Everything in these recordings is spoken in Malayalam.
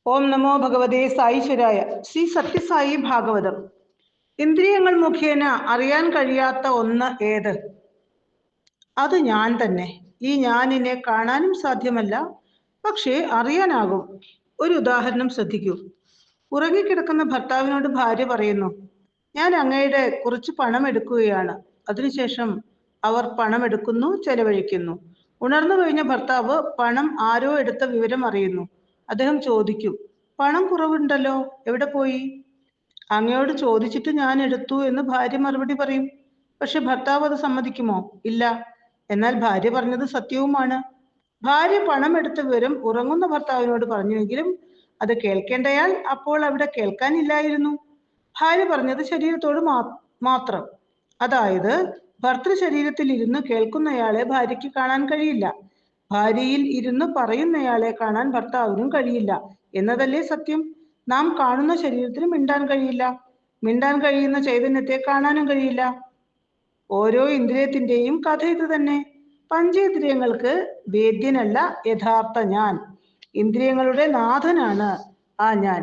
ഓം നമോ ഭഗവതേ സായിശ്വരായ. ശ്രീ സത്യസായി ഭാഗവതം. ഇന്ദ്രിയങ്ങൾ മുഖേന അറിയാൻ കഴിയാത്ത ഒന്ന് ഏത്? അത് ഞാൻ തന്നെ. ഈ ഞാനിനെ കാണാനും സാധ്യമല്ല, പക്ഷേ അറിയാനാകും. ഒരു ഉദാഹരണം ശ്രദ്ധിക്കൂ. ഉറങ്ങിക്കിടക്കുന്ന ഭർത്താവിനോട് ഭാര്യ പറയുന്നു, ഞാൻ അങ്ങയുടെ കുറച്ച് പണം എടുക്കുകയാണ്. അതിനുശേഷം അവർ പണം എടുക്കുന്നു, ചെലവഴിക്കുന്നു. ഉണർന്നു കഴിഞ്ഞ ഭർത്താവ് പണം ആരോ എടുത്ത വിവരം അറിയുന്നു. അദ്ദേഹം ചോദിക്കും, പണം കുറവുണ്ടല്ലോ, എവിടെ പോയി? അങ്ങയോട് ചോദിച്ചിട്ട് ഞാൻ എടുത്തു എന്ന് ഭാര്യ മറുപടി പറയും. പക്ഷെ ഭർത്താവ് അത് സമ്മതിക്കുമോ? ഇല്ല. എന്നാൽ ഭാര്യ പറഞ്ഞത് സത്യവുമാണ്. ഭാര്യ പണം എടുത്ത വിവരം ഉറങ്ങുന്ന ഭർത്താവിനോട് പറഞ്ഞുവെങ്കിലും അത് കേൾക്കേണ്ടയാൾ അപ്പോൾ അവിടെ കേൾക്കാനില്ലായിരുന്നു. ഭാര്യ പറഞ്ഞത് ശരീരത്തോട് മാത്രം. അതായത് ഭർത്തൃ ശരീരത്തിൽ ഇരുന്ന് കേൾക്കുന്നയാളെ ഭാര്യയ്ക്ക് കാണാൻ കഴിയില്ല. ഭാര്യയിൽ ഇരുന്ന് പറയുന്നയാളെ കാണാൻ ഭർത്താവിനും കഴിയില്ല എന്നതല്ലേ സത്യം. നാം കാണുന്ന ശരീരത്തിന് മിണ്ടാൻ കഴിയില്ല, മിണ്ടാൻ കഴിയുന്ന ചൈതന്യത്തെ കാണാനും കഴിയില്ല. ഓരോ ഇന്ദ്രിയത്തിന്റെയും കഥ ഇത് തന്നെ. പഞ്ചേന്ദ്രിയങ്ങൾക്ക് വേദ്യനല്ല യഥാർത്ഥ ഞാൻ. ഇന്ദ്രിയങ്ങളുടെ നാഥനാണ് ആ ഞാൻ.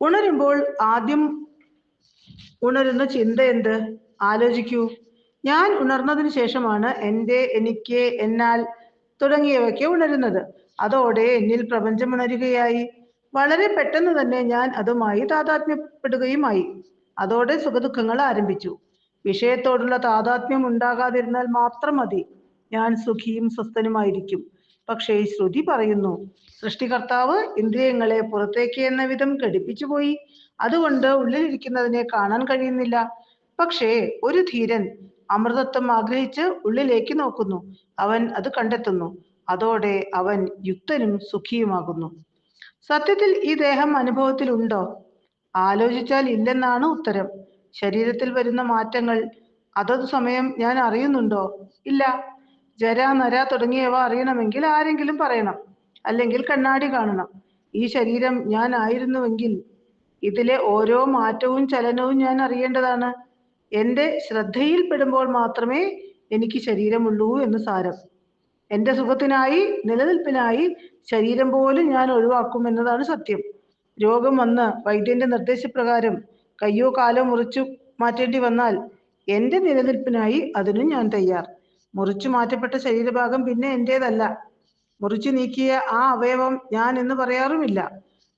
ഉണരുമ്പോൾ ആദ്യം ഉണരുന്ന ചിന്ത എന്ത്? ആലോചിക്കൂ. ഞാൻ ഉണർന്നതിന് ശേഷമാണ് എൻ്റെ, എനിക്ക്, എന്നാൽ തുടങ്ങിയവയ്ക്ക് ഉണരുന്നത്. അതോടെ എന്നിൽ പ്രപഞ്ചം ഉണരുകയായി. വളരെ പെട്ടെന്ന് തന്നെ ഞാൻ അതുമായി താതാത്മ്യപ്പെടുകയുമായി. അതോടെ സുഖദുഃഖങ്ങൾ ആരംഭിച്ചു. വിഷയത്തോടുള്ള താതാത്മ്യം ഉണ്ടാകാതിരുന്നാൽ മാത്രം മതി, ഞാൻ സുഖിയും സ്വസ്ഥനുമായിരിക്കും. പക്ഷേ ശ്രുതി പറയുന്നു, സൃഷ്ടികർത്താവ് ഇന്ദ്രിയങ്ങളെ പുറത്തേക്ക് എന്ന വിധം ഘടിപ്പിച്ചുപോയി. അതുകൊണ്ട് ഉള്ളിലിരിക്കുന്നതിനെ കാണാൻ കഴിയുന്നില്ല. പക്ഷേ ഒരു ധീരൻ അമൃതത്വം ആഗ്രഹിച്ച് ഉള്ളിലേക്ക് നോക്കുന്നു. അവൻ അത് കണ്ടെത്തുന്നു. അതോടെ അവൻ യുക്തനും സുഖിയുമാകുന്നു. സത്യത്തിൽ ഈ ദേഹം അനുഭവത്തിലുണ്ടോ? ആലോചിച്ചാൽ ഇല്ലെന്നാണ് ഉത്തരം. ശരീരത്തിൽ വരുന്ന മാറ്റങ്ങൾ അതത് സമയം ഞാൻ അറിയുന്നുണ്ടോ? ഇല്ല. ജര, നര തുടങ്ങിയവ അറിയണമെങ്കിൽ ആരെങ്കിലും പറയണം, അല്ലെങ്കിൽ കണ്ണാടി കാണണം. ഈ ശരീരം ഞാൻ ആയിരുന്നുവെങ്കിൽ ഇതിലെ ഓരോ മാറ്റവും ചലനവും ഞാൻ അറിയേണ്ടതാണ്. എൻ്റെ ശ്രദ്ധയിൽപ്പെടുമ്പോൾ മാത്രമേ എനിക്ക് ശരീരമുള്ളൂ എന്ന് സാരം. എൻ്റെ സുഖത്തിനായി, നിലനിൽപ്പിനായി ശരീരം പോലും ഞാൻ ഒഴിവാക്കും എന്നതാണ് സത്യം. രോഗം വന്ന് വൈദ്യന്റെ നിർദ്ദേശപ്രകാരം കയ്യോ കാലോ മുറിച്ചു മാറ്റേണ്ടി വന്നാൽ എൻ്റെ നിലനിൽപ്പിനായി അതിനും ഞാൻ തയ്യാർ. മുറിച്ചു മാറ്റപ്പെട്ട ശരീരഭാഗം പിന്നെ എൻ്റേതല്ല. മുറിച്ചു നീക്കിയ ആ അവയവം ഞാൻ എന്ന് പറയാറുമില്ല.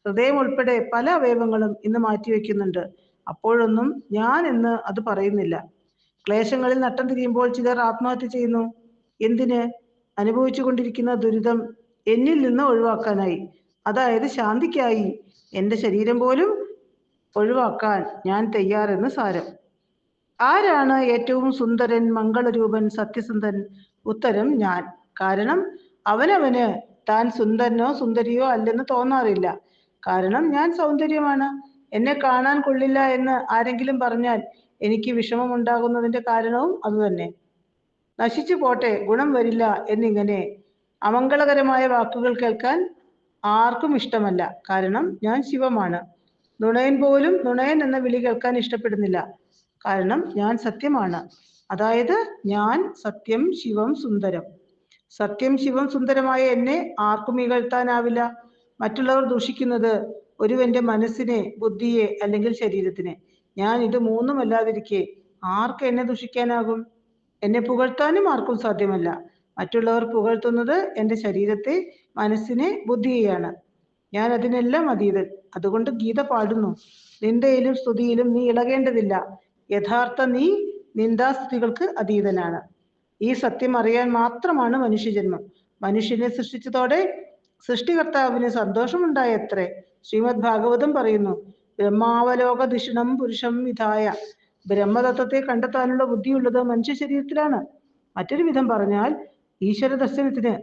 ഹൃദയം ഉൾപ്പെടെ പല അവയവങ്ങളും ഇന്ന് മാറ്റിവെക്കുന്നുണ്ട്. അപ്പോഴൊന്നും ഞാൻ എന്ന് അത് പറയുന്നില്ല. ക്ലേശങ്ങളിൽ നട്ടം തിരിയുമ്പോൾ ചിലർ ആത്മഹത്യ ചെയ്യുന്നു. എന്തിന്? അനുഭവിച്ചു കൊണ്ടിരിക്കുന്ന ദുരിതം എന്നിൽ നിന്ന് ഒഴിവാക്കാനായി, അതായത് ശാന്തിക്കായി. എൻ്റെ ശരീരം പോലും ഒഴിവാക്കാൻ ഞാൻ തയ്യാറെന്ന് സാരം. ആരാണ് ഏറ്റവും സുന്ദരൻ, മംഗളരൂപൻ, സത്യസന്ധൻ? ഉത്തരം ഞാൻ. കാരണം അവനവന് താൻ സുന്ദരനോ സുന്ദരിയോ അല്ലെന്ന് തോന്നാറില്ല. കാരണം ഞാൻ സൗന്ദര്യമാണ്. എന്നെ കാണാൻ കൊള്ളില്ല എന്ന് ആരെങ്കിലും പറഞ്ഞാൽ എനിക്ക് വിഷമമുണ്ടാകുന്നതിന്റെ കാരണവും അതുതന്നെ. നശിച്ചു പോട്ടെ, ഗുണം വരില്ല എന്നിങ്ങനെ അമംഗളകരമായ വാക്കുകൾ കേൾക്കാൻ ആർക്കും ഇഷ്ടമല്ല. കാരണം ഞാൻ ശിവമാണ്. നുണയൻ പോലും നുണയൻ എന്ന വിളി കേൾക്കാൻ ഇഷ്ടപ്പെടുന്നില്ല. കാരണം ഞാൻ സത്യമാണ്. അതായത് ഞാൻ സത്യം, ശിവം, സുന്ദരം. സത്യം, ശിവം, സുന്ദരമായ എന്നെ ആർക്കും ഇകഴ്ത്താനാവില്ല. മറ്റുള്ളവർ ദൂഷിക്കുന്നത് ഒരുവന്റെ മനസ്സിനെ, ബുദ്ധിയെ അല്ലെങ്കിൽ ശരീരത്തിനെ. ഞാൻ ഇത് മൂന്നുമല്ലാതിരിക്കെ ആർക്ക് എന്നെ ദുഷിക്കാനാകും? എന്നെ പുകഴ്ത്താനും ആർക്കും സാധ്യമല്ല. മറ്റുള്ളവർ പുകഴ്ത്തുന്നത് എൻ്റെ ശരീരത്തെ, മനസ്സിനെ, ബുദ്ധിയെയാണ്. ഞാൻ അതിനെല്ലാം അതീതൻ. അതുകൊണ്ട് ഗീത പാടുന്നു, നിന്ദയിലും സ്തുതിയിലും നീ ഇളകേണ്ടതില്ല. യഥാർത്ഥ നീ നിന്ദാസ്തുതികൾക്ക് അതീതനാണ്. ഈ സത്യം അറിയാൻ മാത്രമാണ് മനുഷ്യജന്മം. മനുഷ്യനെ സൃഷ്ടിച്ചതോടെ സൃഷ്ടികർത്താവിന് സന്തോഷമുണ്ടായത്രേ. ശ്രീമദ് ഭാഗവതം പറയുന്നു, ബ്രഹ്മാവലോക ദിഷണം പുരുഷം വിധായ. ബ്രഹ്മതത്വത്തെ കണ്ടെത്താനുള്ള ബുദ്ധിയുള്ളത് മനുഷ്യ ശരീരത്തിലാണ്. മറ്റൊരു വിധം പറഞ്ഞാൽ ഈശ്വര ദർശനത്തിന്,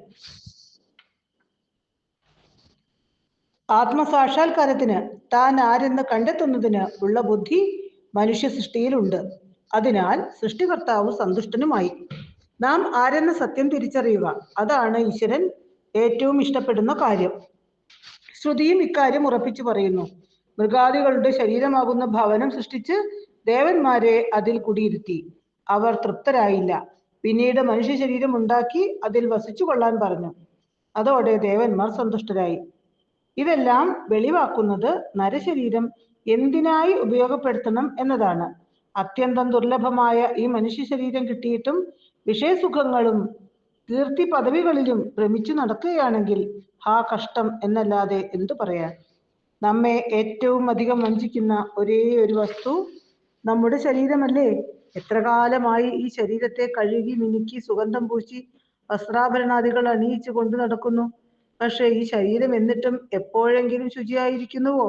ആത്മസാക്ഷാത്കാരത്തിന്, താൻ ആരെന്ന് കണ്ടെത്തുന്നതിന് ഉള്ള ബുദ്ധി മനുഷ്യ സൃഷ്ടിയിലുണ്ട്. അതിനാൽ സൃഷ്ടികർത്താവ് സന്തുഷ്ടനുമായി. നാം ആരെന്ന സത്യം തിരിച്ചറിയുക, അതാണ് ഈശ്വരൻ ഏറ്റവും ഇഷ്ടപ്പെടുന്ന കാര്യം. ശ്രുതിയും ഇക്കാര്യം ഉറപ്പിച്ചു പറയുന്നു. മൃഗാദികളുടെ ശരീരമാകുന്ന ഭവനം സൃഷ്ടിച്ച് ദേവന്മാരെ അതിൽ കുടിയിരുത്തി. അവർ തൃപ്തരായില്ല. പിന്നീട് മനുഷ്യ ശരീരം ഉണ്ടാക്കി അതിൽ വസിച്ചു കൊള്ളാൻ പറഞ്ഞു. അതോടെ ദേവന്മാർ സന്തുഷ്ടരായി. ഇതെല്ലാം വെളിവാക്കുന്നത് നരശരീരം എന്തിനായി ഉപയോഗപ്പെടുത്തണം എന്നതാണ്. അത്യന്തം ദുർലഭമായ ഈ മനുഷ്യ ശരീരം കിട്ടിയിട്ടും വിഷയസുഖങ്ങളും കീർത്തി പദവികളിലും ഭ്രമിച്ചു നടക്കുകയാണെങ്കിൽ ഹാ കഷ്ടം എന്നല്ലാതെ എന്തു പറയാൻ. നമ്മെ ഏറ്റവും അധികം വഞ്ചിക്കുന്ന ഒരേ ഒരു വസ്തു നമ്മുടെ ശരീരമല്ലേ? എത്ര കാലമായി ഈ ശരീരത്തെ കഴുകി മിനുക്കി സുഗന്ധം പൂശി വസ്ത്രാഭരണാദികൾ അണിയിച്ചു കൊണ്ടു നടക്കുന്നു. പക്ഷെ ഈ ശരീരം എന്നിട്ടും എപ്പോഴെങ്കിലും ശുചിയായിരിക്കുന്നുവോ?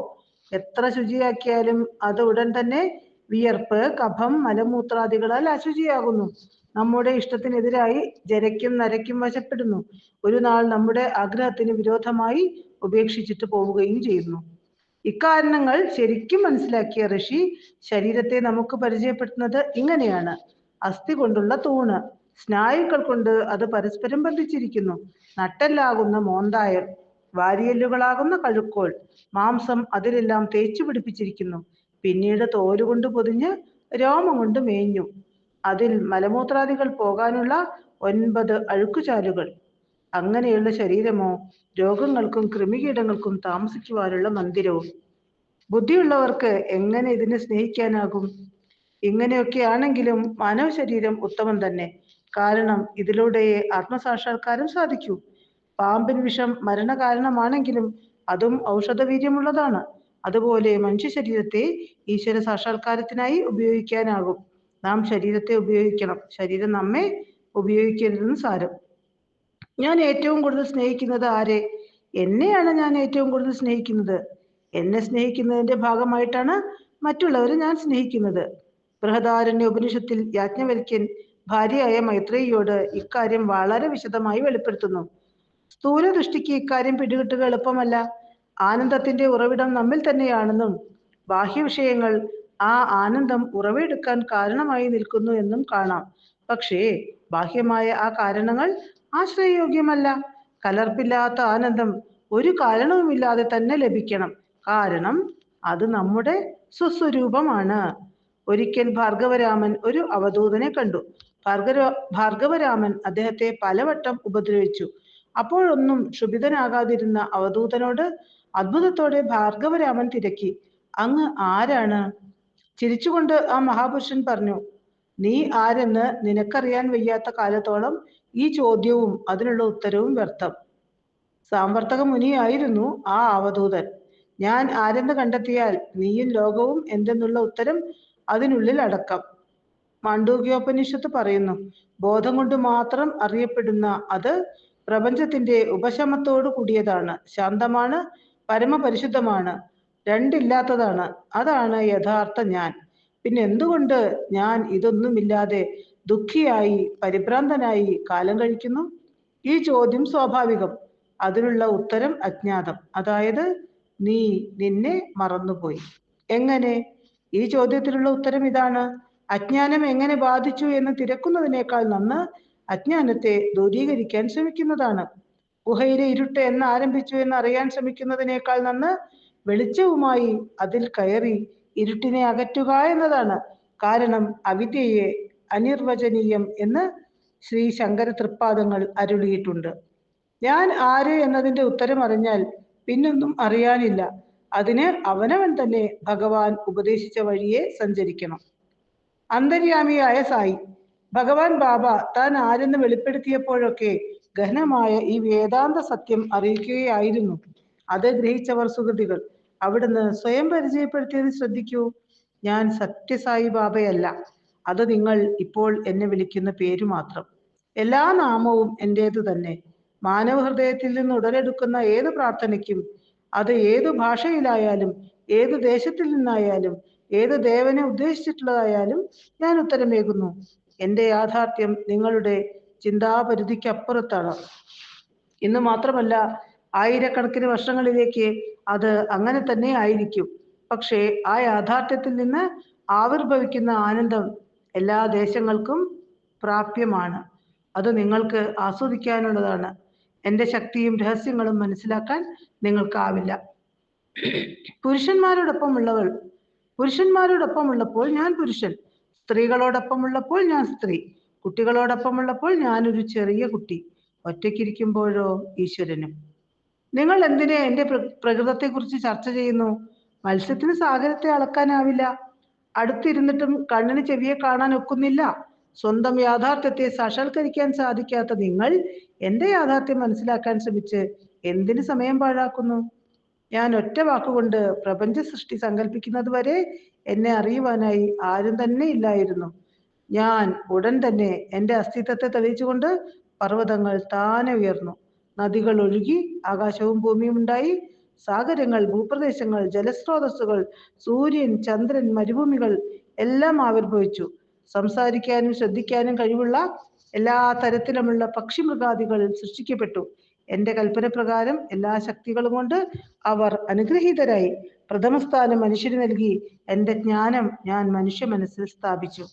എത്ര ശുചിയാക്കിയാലും അത് ഉടൻ തന്നെ വിയർപ്പ്, കഫം, മലമൂത്രാദികളാൽ അശുചിയാകുന്നു. നമ്മുടെ ഇഷ്ടത്തിനെതിരായി ജരയ്ക്കും നരയ്ക്കും വശപ്പെടുന്നു. ഒരു നാൾ നമ്മുടെ ആഗ്രഹത്തിന് വിരോധമായി ഉപേക്ഷിച്ചിട്ട് പോവുകയും ചെയ്യുന്നു. ഇക്കാരണങ്ങൾ ശരിക്കും മനസ്സിലാക്കിയ ഋഷി ശരീരത്തെ നമുക്ക് പരിചയപ്പെടുത്തുന്നത് ഇങ്ങനെയാണ്. അസ്ഥി കൊണ്ടുള്ള തൂണ്, സ്നായുക്കൾ കൊണ്ട് അത് പരസ്പരം ബന്ധിച്ചിരിക്കുന്നു. നട്ടെല്ലാകുന്ന മോന്തായം, വാരിയെല്ലുകളാകുന്ന കഴുക്കോൽ, മാംസം അതിലെല്ലാം തേച്ചു പിടിപ്പിച്ചിരിക്കുന്നു. പിന്നീട് തോലുകൊണ്ട് പൊതിഞ്ഞ് രോമം കൊണ്ട് മേഞ്ഞു. അതിൽ മലമൂത്രാദികൾ പോകാനുള്ള 9 അഴുക്കുചാലുകൾ. അങ്ങനെയുള്ള ശരീരമോ രോഗങ്ങൾക്കും കൃമികീടങ്ങൾക്കും താമസിക്കുവാനുള്ള മന്ദിരവും. ബുദ്ധിയുള്ളവർക്ക് എങ്ങനെ ഇതിനെ സ്നേഹിക്കാനാകും? ഇങ്ങനെയൊക്കെ ആണെങ്കിലും മാനവ ശരീരം ഉത്തമം തന്നെ. കാരണം ഇതിലൂടെയേ ആത്മസാക്ഷാത്കാരം സാധിക്കൂ. പാമ്പിൻ വിഷം മരണകാരണമാണെങ്കിലും അതും ഔഷധവീര്യമുള്ളതാണ്. അതുപോലെ മനുഷ്യ ശരീരത്തെ ഈശ്വര സാക്ഷാത്കാരത്തിനായി ഉപയോഗിക്കാനാകും. നാം ശരീരത്തെ ഉപയോഗിക്കണം, ശരീരം നമ്മെ ഉപയോഗിക്കരുതെന്ന് സാരം. ഞാൻ ഏറ്റവും കൂടുതൽ സ്നേഹിക്കുന്നത് ആരെ? എന്നെയാണ് ഞാൻ ഏറ്റവും കൂടുതൽ സ്നേഹിക്കുന്നത്. എന്നെ സ്നേഹിക്കുന്നതിന്റെ ഭാഗമായിട്ടാണ് മറ്റുള്ളവരെ ഞാൻ സ്നേഹിക്കുന്നത്. ബൃഹദാരണ്യ ഉപനിഷത്തിൽ യാജ്ഞവൽക്യൻ ഭാര്യയായ മൈത്രേയിയോട് ഇക്കാര്യം വളരെ വിശദമായി വെളിപ്പെടുത്തുന്നു. സ്ഥൂല ദൃഷ്ടിക്ക് ഇക്കാര്യം പിടികിട്ടുക എളുപ്പമല്ല. ആനന്ദത്തിന്റെ ഉറവിടം നമ്മിൽ തന്നെയാണെന്നും ബാഹ്യവിഷയങ്ങൾ ആ ആനന്ദം ഉറവെടുക്കാൻ കാരണമായി നിൽക്കുന്നു എന്നും കാണാം. പക്ഷേ ബാഹ്യമായ ആ കാരണങ്ങൾ ആശ്രയയോഗ്യമല്ല. കലർപ്പില്ലാത്ത ആനന്ദം ഒരു കാരണവുമില്ലാതെ തന്നെ ലഭിക്കണം. കാരണം അത് നമ്മുടെ സ്വസ്വരൂപമാണ്. ഒരിക്കൽ ഭാർഗവരാമൻ ഒരു അവധൂതനെ കണ്ടു. ഭാർഗവരാമൻ അദ്ദേഹത്തെ പലവട്ടം ഉപദ്രവിച്ചു. അപ്പോഴൊന്നും ക്ഷുഭിതനാകാതിരുന്ന അവധൂതനോട് അത്ഭുതത്തോടെ ഭാർഗവരാമൻ തിരക്കി, അങ്ങ് ആരാണ്? ചിരിച്ചുകൊണ്ട് ആ മഹാപുരുഷൻ പറഞ്ഞു, നീ ആരെന്ന് നിനക്കറിയാൻ വയ്യാത്ത കാലത്തോളം ഈ ചോദ്യവും അതിനുള്ള ഉത്തരവും വ്യർത്ഥം. സാമ്പർത്തക മുനിയായിരുന്നു ആ അവധൂതൻ. ഞാൻ ആരെന്ന് കണ്ടെത്തിയാൽ നീയും ലോകവും എന്തെന്നുള്ള ഉത്തരം അതിനുള്ളിൽ അടക്കം. മാണ്ഡൂക്യോപനിഷത്ത് പറയുന്നു, ബോധം കൊണ്ട് മാത്രം അറിയപ്പെടുന്ന അത് പ്രപഞ്ചത്തിന്റെ ഉപശമത്തോടു കൂടിയതാണ്, ശാന്തമാണ്, പരമപരിശുദ്ധമാണ്, രണ്ടില്ലാത്തതാണ്. അതാണ് യഥാർത്ഥ ഞാൻ. പിന്നെ എന്തുകൊണ്ട് ഞാൻ ഇതൊന്നുമില്ലാതെ ദുഃഖിയായി പരിഭ്രാന്തനായി കാലം കഴിക്കുന്നു? ഈ ചോദ്യം സ്വാഭാവികം, അതിനുള്ള ഉത്തരം അജ്ഞാതം. അതായത് നീ നിന്നെ മറന്നുപോയി. എങ്ങനെ? ഈ ചോദ്യത്തിനുള്ള ഉത്തരം ഇതാണ്. അജ്ഞാനം എങ്ങനെ ബാധിച്ചു എന്ന് തിരക്കുന്നതിനേക്കാൾ നന്ന് അജ്ഞാനത്തെ ദൂരീകരിക്കാൻ ശ്രമിക്കുന്നതാണ്. ഗുഹയിലെ ഇരുട്ട് എന്ന് ആരംഭിച്ചു എന്ന് അറിയാൻ ശ്രമിക്കുന്നതിനേക്കാൾ നന്ന് വെളിച്ചവുമായി അതിൽ കയറി ഇരുട്ടിനെ അകറ്റുക എന്നതാണ്. കാരണം അവിദ്യയെ അനിർവചനീയം എന്ന് ശ്രീ ശങ്കര തൃപ്പാദങ്ങൾ അരുളിയിട്ടുണ്ട്. ഞാൻ ആര് എന്നതിന്റെ ഉത്തരം അറിഞ്ഞാൽ പിന്നൊന്നും അറിയാനില്ല. അതിന് അവനവൻ തന്നെ ഭഗവാൻ ഉപദേശിച്ച വഴിയെ സഞ്ചരിക്കണം. അന്തര്യാമിയായ സായി ഭഗവാൻ ബാബ താൻ ആരെന്ന് വെളിപ്പെടുത്തിയപ്പോഴൊക്കെ ഗഹനമായ ഈ വേദാന്ത സത്യം അറിയിക്കുകയായിരുന്നു. അത് ഗ്രഹിച്ചവർ സുഹൃതികൾ. അവിടുന്ന് സ്വയം പരിചയപ്പെടുത്തിയത് ശ്രദ്ധിക്കൂ. ഞാൻ സത്യസായി ബാബയല്ല, അത് നിങ്ങൾ ഇപ്പോൾ എന്നെ വിളിക്കുന്ന പേര് മാത്രം. എല്ലാ നാമവും എന്റേതു തന്നെ. മാനവ ഹൃദയത്തിൽ നിന്ന് ഉടലെടുക്കുന്ന ഏത് പ്രാർത്ഥനയ്ക്കും, അത് ഏതു ഭാഷയിലായാലും ഏത് ദേശത്തിൽ നിന്നായാലും ഏത് ദേവനെ ഉദ്ദേശിച്ചിട്ടുള്ളതായാലും ഞാൻ ഉത്തരമേകുന്നു. എന്റെ യാഥാർത്ഥ്യം നിങ്ങളുടെ ചിന്താപരിധിക്കപ്പുറത്താണ്. ഇന്ന് മാത്രമല്ല, ആയിരക്കണക്കിന് വർഷങ്ങളിലേക്ക് അത് അങ്ങനെ തന്നെ ആയിരിക്കും. പക്ഷേ ആ യാഥാർത്ഥ്യത്തിൽ നിന്ന് ആവിർഭവിക്കുന്ന ആനന്ദം എല്ലാ ദേശങ്ങൾക്കും പ്രാപ്യമാണ്. അത് നിങ്ങൾക്ക് ആസ്വദിക്കാനുള്ളതാണ്. എൻ്റെ ശക്തിയും രഹസ്യങ്ങളും മനസ്സിലാക്കാൻ നിങ്ങൾക്കാവില്ല. പുരുഷന്മാരോടൊപ്പമുള്ളപ്പോൾ ഞാൻ പുരുഷൻ, സ്ത്രീകളോടൊപ്പമുള്ളപ്പോൾ ഞാൻ സ്ത്രീ, കുട്ടികളോടൊപ്പമുള്ളപ്പോൾ ഞാനൊരു ചെറിയ കുട്ടി, ഒറ്റയ്ക്കിരിക്കുമ്പോഴോ ഈശ്വരനും. നിങ്ങൾ എന്തിനെ എന്റെ പ്രകൃതത്തെക്കുറിച്ച് ചർച്ച ചെയ്യുന്നു? മത്സ്യത്തിന് സാഗരത്തെ അളക്കാനാവില്ല. അടുത്തിരുന്നിട്ടും കണ്ണിന് ചെവിയെ കാണാൻ ഒക്കുന്നില്ല. സ്വന്തം യാഥാർത്ഥ്യത്തെ സാക്ഷാത്കരിക്കാൻ സാധിക്കാത്ത നിങ്ങൾ എന്റെ യാഥാർത്ഥ്യം മനസ്സിലാക്കാൻ ശ്രമിച്ച് എന്തിന് സമയം പാഴാക്കുന്നു? ഞാൻ ഒറ്റ വാക്കുകൊണ്ട് പ്രപഞ്ച സൃഷ്ടി സങ്കല്പിക്കുന്നത് വരെ എന്നെ അറിയുവാനായി ആരും തന്നെ ഇല്ലായിരുന്നു. ഞാൻ ഉടൻ തന്നെ എന്റെ അസ്തിത്വത്തെ തെളിയിച്ചുകൊണ്ട് പർവ്വതങ്ങൾ താനെ ഉയർന്നു. നദികൾ ഒഴുകി, ആകാശവും ഭൂമിയും ഉണ്ടായി. സാഗരങ്ങൾ, ഭൂപ്രദേശങ്ങൾ, ജലസ്രോതസ്സുകൾ, സൂര്യൻ, ചന്ദ്രൻ, മരുഭൂമികൾ എല്ലാം ആവിർഭവിച്ചു. സംസാരിക്കാനും ശ്രദ്ധിക്കാനും കഴിവുള്ള എല്ലാ തരത്തിലുമുള്ള പക്ഷിമൃഗാദികൾ സൃഷ്ടിക്കപ്പെട്ടു. എന്റെ കൽപ്പന പ്രകാരം എല്ലാ ശക്തികളും കൊണ്ട് അവർ അനുഗ്രഹീതരായി. പ്രഥമസ്ഥാനം മനുഷ്യന് നൽകി എന്റെ ജ്ഞാനം ഞാൻ മനുഷ്യ മനസ്സിൽ സ്ഥാപിച്ചു.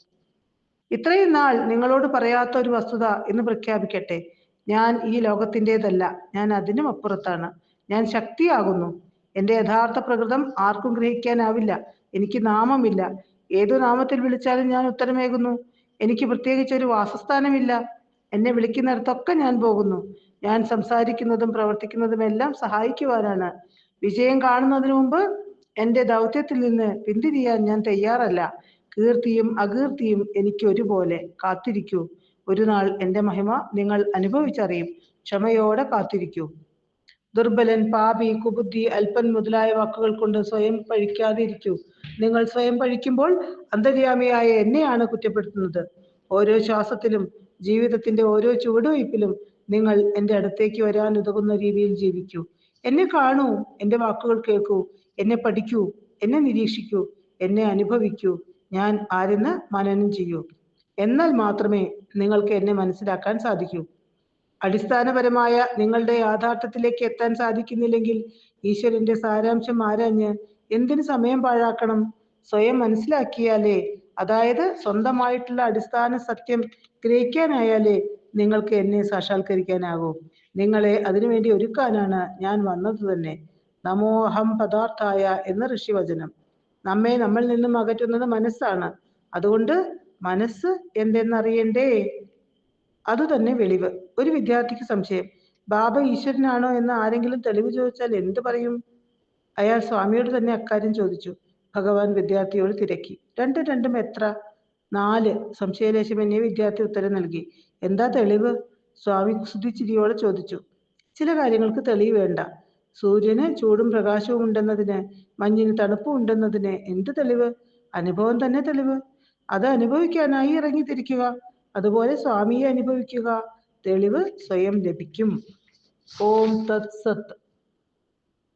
ഇത്രയും നാൾ നിങ്ങളോട് പറയാത്ത ഒരു വസ്തുത എന്ന് പ്രഖ്യാപിക്കട്ടെ. ഞാൻ ഈ ലോകത്തിൻ്റെതല്ല, ഞാൻ അതിനും അപ്പുറത്താണ്. ഞാൻ ശക്തിയാകുന്നു. എന്റെ യഥാർത്ഥ പ്രകൃതം ആർക്കും ഗ്രഹിക്കാനാവില്ല. എനിക്ക് നാമമില്ല. ഏതു നാമത്തിൽ വിളിച്ചാലും ഞാൻ ഉത്തരമേകുന്നു. എനിക്ക് പ്രത്യേകിച്ച് ഒരു വാസസ്ഥാനമില്ല. എന്നെ വിളിക്കുന്നിടത്തൊക്കെ ഞാൻ പോകുന്നു. ഞാൻ സംസാരിക്കുന്നതും പ്രവർത്തിക്കുന്നതും എല്ലാം സഹായിക്കുവാനാണ്. വിജയം കാണുന്നതിന് മുമ്പ് എന്റെ ദൗത്യത്തിൽ നിന്ന് പിന്തിരിയാൻ ഞാൻ തയ്യാറല്ല. കീർത്തിയും അകീർത്തിയും എനിക്ക് ഒരുപോലെ. കാത്തിരിക്കൂ. ഒരു നാൾ എന്റെ മഹിമ നിങ്ങൾ അനുഭവിച്ചറിയും. ക്ഷമയോടെ കാത്തിരിക്കൂ. ദുർബലൻ, പാപി, കുബുദ്ധി, അല്പൻ മുതലായ വാക്കുകൾ കൊണ്ട് സ്വയം പഴിക്കാതെ ഇരിക്കൂ. നിങ്ങൾ സ്വയം പഴിക്കുമ്പോൾ അന്തര്യാമിയായ എന്നെയാണ് കുറ്റപ്പെടുത്തുന്നത്. ഓരോ ശ്വാസത്തിലും ജീവിതത്തിന്റെ ഓരോ ചുവടുവയ്പിലും നിങ്ങൾ എന്റെ അടുത്തേക്ക് വരാൻ ഉതകുന്ന രീതിയിൽ ജീവിക്കൂ. എന്നെ കാണൂ, എന്റെ വാക്കുകൾ കേൾക്കൂ, എന്നെ പഠിക്കൂ, എന്നെ നിരീക്ഷിക്കൂ, എന്നെ അനുഭവിക്കൂ. ഞാൻ ആരെന്ന് മനനം ചെയ്യൂ. എന്നാൽ മാത്രമേ നിങ്ങൾക്ക് എന്നെ മനസ്സിലാക്കാൻ സാധിക്കൂ. അടിസ്ഥാനപരമായ നിങ്ങളുടെ യാഥാർത്ഥ്യത്തിലേക്ക് എത്താൻ സാധിക്കുന്നില്ലെങ്കിൽ ഈശ്വരന്റെ സാരാംശം ആരാഞ്ഞ് എന്തിനു സമയം പാഴാക്കണം? സ്വയം മനസ്സിലാക്കിയാലേ, അതായത് സ്വന്തമായിട്ടുള്ള അടിസ്ഥാന സത്യം ഗ്രഹിക്കാനായാലേ നിങ്ങൾക്ക് എന്നെ സാക്ഷാത്കരിക്കാനാകൂ. നിങ്ങളെ അതിനുവേണ്ടി ഒരുക്കാനാണ് ഞാൻ വന്നത് തന്നെ. നമോഹം പദാർത്ഥായ എന്ന ഋഷിവചനം. നമ്മെ നമ്മിൽ നിന്നും അകറ്റുന്നത് മനസ്സാണ്. അതുകൊണ്ട് മനസ്സ് എന്തെന്നറിയണ്ടേ? അതുതന്നെ വെളിവ്. ഒരു വിദ്യാർത്ഥിക്ക് സംശയം, ബാബ ഈശ്വരനാണോ എന്ന് ആരെങ്കിലും തെളിവ് ചോദിച്ചാൽ എന്ത് പറയും? അയാൾ സ്വാമിയോട് തന്നെ അക്കാര്യം ചോദിച്ചു. ഭഗവാൻ വിദ്യാർത്ഥിയോട് തിരക്കി. രണ്ടും എത്ര? 4. സംശയലേശമന്യേ വിദ്യാർത്ഥി ഉത്തരം നൽകി. എന്താ തെളിവ്? സ്വാമി കുസൃതിച്ചിരിയോടെ ചോദിച്ചു. ചില കാര്യങ്ങൾക്ക് തെളിവ് വേണ്ട. സൂര്യന് ചൂടും പ്രകാശവും ഉണ്ടെന്നതിന്, മഞ്ഞിന് തണുപ്പും ഉണ്ടെന്നതിന് എന്ത് തെളിവ്? അനുഭവം തന്നെ തെളിവ്. അത് അനുഭവിക്കാനായി ഇറങ്ങിത്തിരിക്കുക. അതുപോലെ സ്വാമിയെ അനുഭവിക്കുക. തെളിവ് സ്വയം ലഭിക്കും. ഓം തത് സത്.